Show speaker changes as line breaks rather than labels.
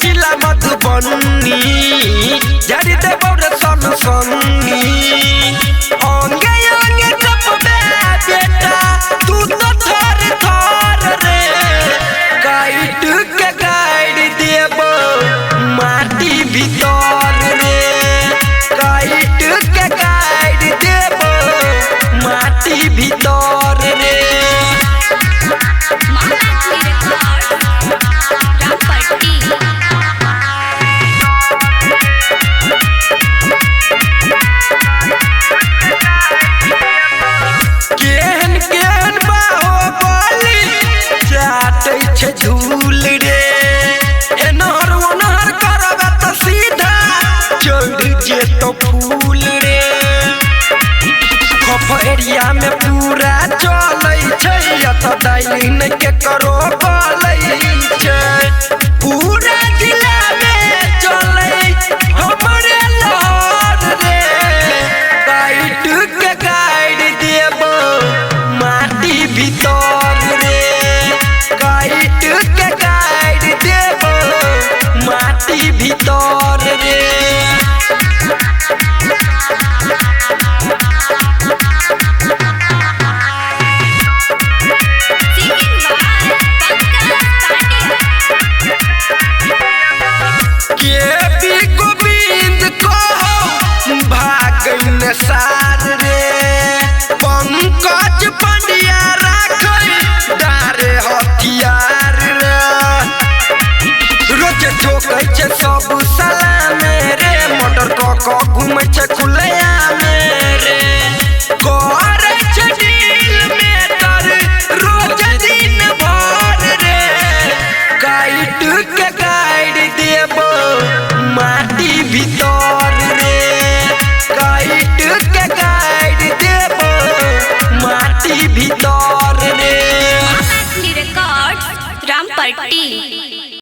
जिला मधुबनी जड़ दे बौर सन सन्नी अंगे अंगे कपबे बेटा तू तो थर थर रे काइट के गाइड देबो माटी भीतर रे काइट के गाइड देबो माटी भीतर रे केहन केहन बाहुबली जाते छे झूल रे एनहर ओनहर करबे त सीधा चढ़ जेतो फूल रे खफ एरिया में पूरा चलै छै अत डाइलिन के करो बोलै छै पूरा जिला में चलै हमरे लहर रे काइट के गाइड देबो माटी भीतर रे काइट के गाइड देबो माटी भीतर रे गोविंद को भागन सार रे पंकज पंडिया राखै डारे हथियार रे रोज ठोकै छै सब सलामे रे मोटर क घुमै छै खुलैया में रे करे छै दिल में तर रोज दिन भर रे काइट के गाइड देबो माटी भीतर रे काइट के गाइड देबो माटी भीतर रे
रिकॉर्ड्स रामपट्टी।